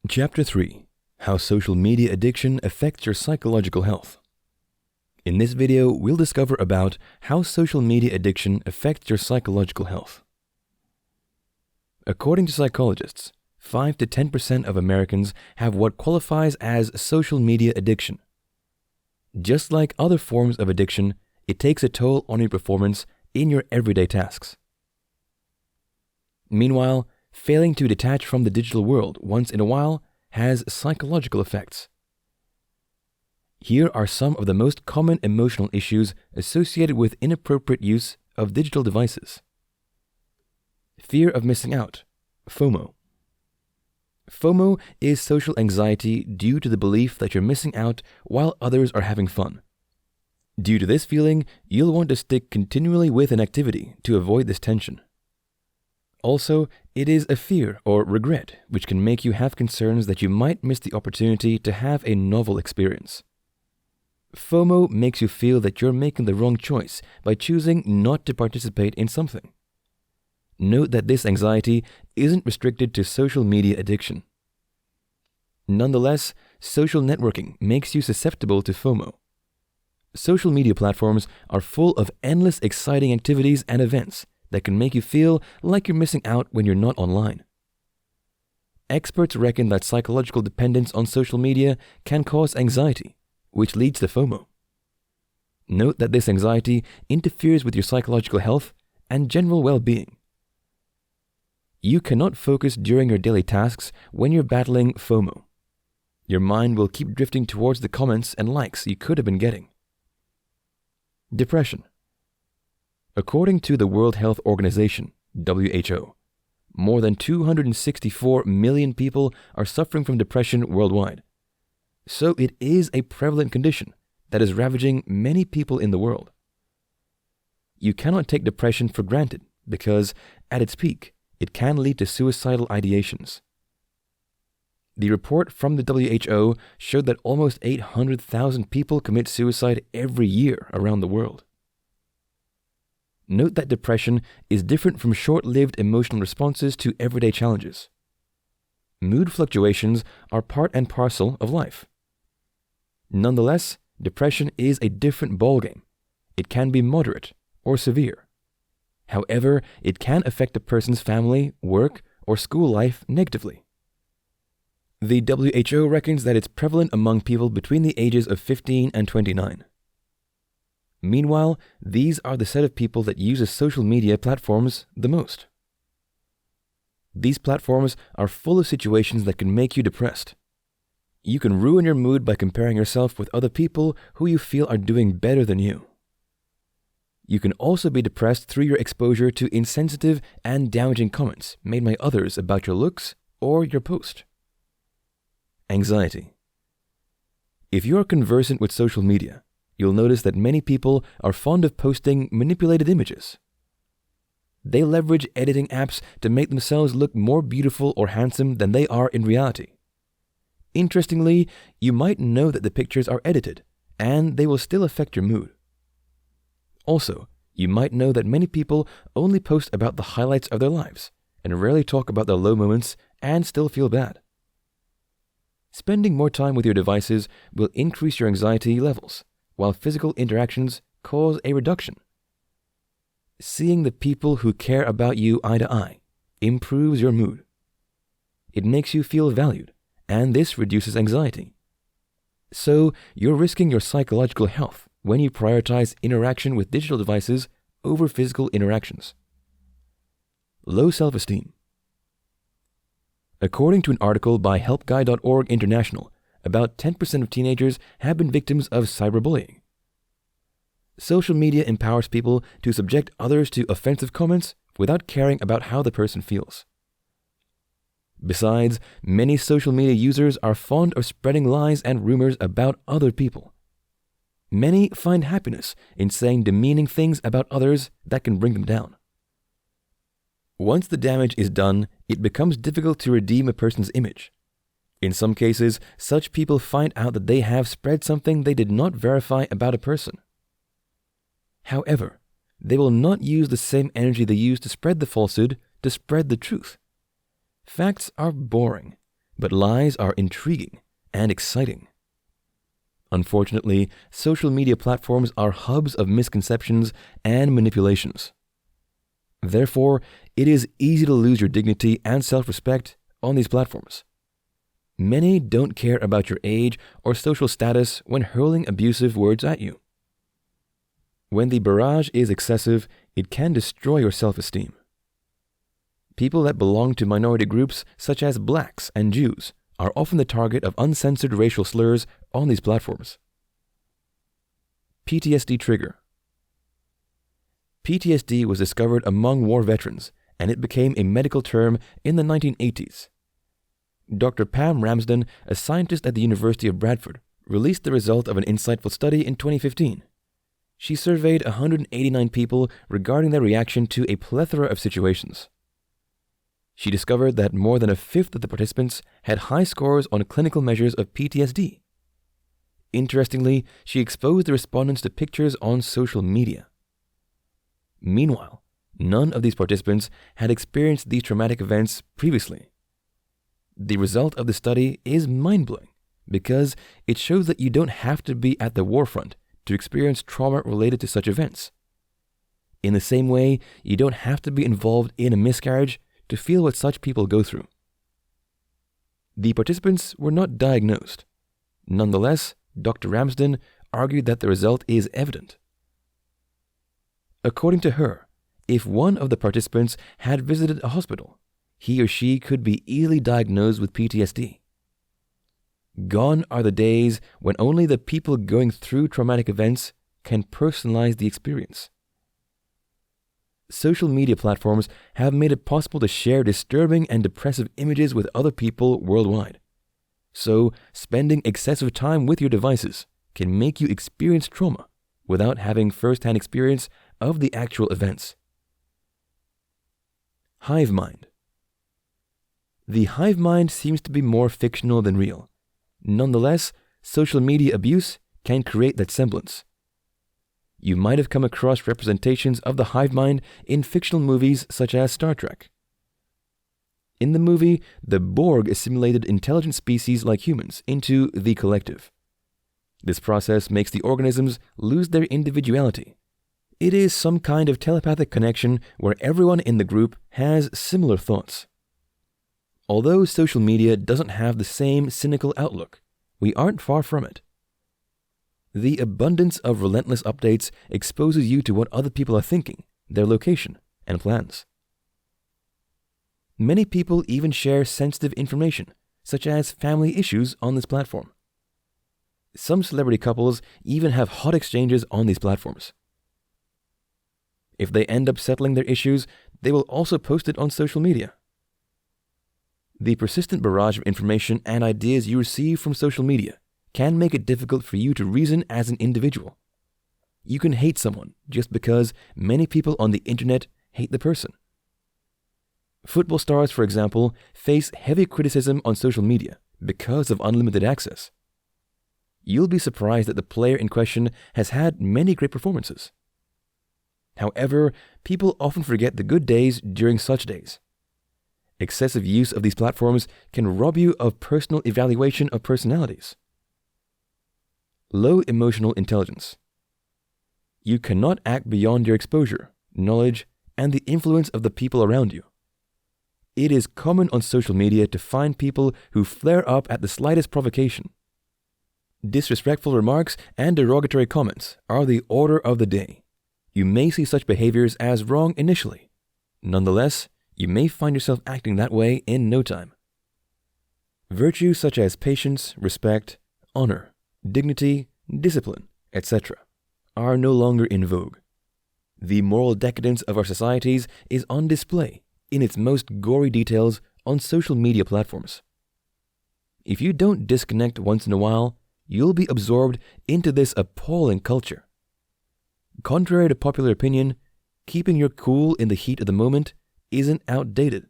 Chapter 3: How Social Media Addiction Affects Your Psychological Health. In this video, we'll discover about how social media addiction affects your psychological health. According to psychologists, 5 to 10% of Americans have what qualifies as social media addiction. Just like other forms of addiction, it takes a toll on your performance in your everyday tasks. Meanwhile, failing to detach from the digital world once in a while has psychological effects. Here are some of the most common emotional issues associated with inappropriate use of digital devices. Fear of missing out, FOMO. FOMO is social anxiety due to the belief that you're missing out while others are having fun. Due to this feeling, you'll want to stick continually with an activity to avoid this tension. Also, it is a fear or regret which can make you have concerns that you might miss the opportunity to have a novel experience. FOMO makes you feel that you're making the wrong choice by choosing not to participate in something. Note that this anxiety isn't restricted to social media addiction. Nonetheless, social networking makes you susceptible to FOMO. Social media platforms are full of endless exciting activities and events that can make you feel like you're missing out when you're not online. Experts reckon that psychological dependence on social media can cause anxiety, which leads to FOMO. Note that this anxiety interferes with your psychological health and general well-being. You cannot focus during your daily tasks when you're battling FOMO. Your mind will keep drifting towards the comments and likes you could have been getting. Depression. According to the World Health Organization, WHO, more than 264 million people are suffering from depression worldwide. So it is a prevalent condition that is ravaging many people in the world. You cannot take depression for granted because, at its peak, it can lead to suicidal ideations. The report from the WHO showed that almost 800,000 people commit suicide every year around the world. Note that depression is different from short-lived emotional responses to everyday challenges. Mood fluctuations are part and parcel of life. Nonetheless, depression is a different ballgame. It can be moderate or severe. However, it can affect a person's family, work, or school life negatively. The WHO reckons that it's prevalent among people between the ages of 15 and 29. Meanwhile, these are the set of people that use social media platforms the most. These platforms are full of situations that can make you depressed. You can ruin your mood by comparing yourself with other people who you feel are doing better than you. You can also be depressed through your exposure to insensitive and damaging comments made by others about your looks or your post. Anxiety. If you are conversant with social media, you'll notice that many people are fond of posting manipulated images. They leverage editing apps to make themselves look more beautiful or handsome than they are in reality. Interestingly, you might know that the pictures are edited, and they will still affect your mood. Also, you might know that many people only post about the highlights of their lives and rarely talk about their low moments and still feel bad. Spending more time with your devices will increase your anxiety levels, while physical interactions cause a reduction. Seeing the people who care about you eye to eye improves your mood. It makes you feel valued, and this reduces anxiety. So, you're risking your psychological health when you prioritize interaction with digital devices over physical interactions. Low self-esteem. According to an article by helpguy.org International, about 10% of teenagers have been victims of cyberbullying. Social media empowers people to subject others to offensive comments without caring about how the person feels. Besides, many social media users are fond of spreading lies and rumors about other people. Many find happiness in saying demeaning things about others that can bring them down. Once the damage is done, it becomes difficult to redeem a person's image. In some cases, such people find out that they have spread something they did not verify about a person. However, they will not use the same energy they used to spread the falsehood to spread the truth. Facts are boring. but lies are intriguing and exciting. Unfortunately, social media platforms are hubs of misconceptions and manipulations. Therefore, it is easy to lose your dignity and self-respect on these platforms. Many don't care about your age or social status when hurling abusive words at you. When the barrage is excessive, it can destroy your self-esteem. People that belong to minority groups such as blacks and Jews are often the target of uncensored racial slurs on these platforms. PTSD trigger. PTSD was discovered among war veterans, and it became a medical term in the 1980s. Dr. Pam Ramsden, a scientist at the University of Bradford, released the result of an insightful study in 2015. She surveyed 189 people regarding their reaction to a plethora of situations. She discovered that more than a fifth of the participants had high scores on clinical measures of PTSD. Interestingly, she exposed the respondents to pictures on social media. Meanwhile, none of these participants had experienced these traumatic events previously. The result of the study is mind-blowing because it shows that you don't have to be at the war front to experience trauma related to such events. In the same way, you don't have to be involved in a miscarriage to feel what such people go through. The participants were not diagnosed. Nonetheless, Dr. Ramsden argued that the result is evident. According to her, if one of the participants had visited a hospital, he or she could be easily diagnosed with PTSD. Gone are the days when only the people going through traumatic events can personalize the experience. Social media platforms have made it possible to share disturbing and depressive images with other people worldwide. So, spending excessive time with your devices can make you experience trauma without having first-hand experience of the actual events. Hive mind. The hive mind seems to be more fictional than real. Nonetheless, social media abuse can create that semblance. You might have come across representations of the hive mind in fictional movies such as Star Trek. In the movie, the Borg assimilated intelligent species like humans into the collective. This process makes the organisms lose their individuality. It is some kind of telepathic connection where everyone in the group has similar thoughts. Although social media doesn't have the same cynical outlook, we aren't far from it. The abundance of relentless updates exposes you to what other people are thinking, their location, and plans. Many people even share sensitive information, such as family issues, on this platform. Some celebrity couples even have hot exchanges on these platforms. If they end up settling their issues, they will also post it on social media. The persistent barrage of information and ideas you receive from social media can make it difficult for you to reason as an individual. You can hate someone just because many people on the internet hate the person. Football stars, for example, face heavy criticism on social media because of unlimited access. You'll be surprised that the player in question has had many great performances. However, people often forget the good days during such days. Excessive use of these platforms can rob you of personal evaluation of personalities. Low emotional intelligence. You cannot act beyond your exposure, knowledge, and the influence of the people around you. It is common on social media to find people who flare up at the slightest provocation. Disrespectful remarks and derogatory comments are the order of the day. You may see such behaviors as wrong initially. Nonetheless, you may find yourself acting that way in no time. Virtues such as patience, respect, honor, dignity, discipline, etc. are no longer in vogue. The moral decadence of our societies is on display in its most gory details on social media platforms. If you don't disconnect once in a while, you'll be absorbed into this appalling culture. Contrary to popular opinion, keeping your cool in the heat of the moment isn't outdated.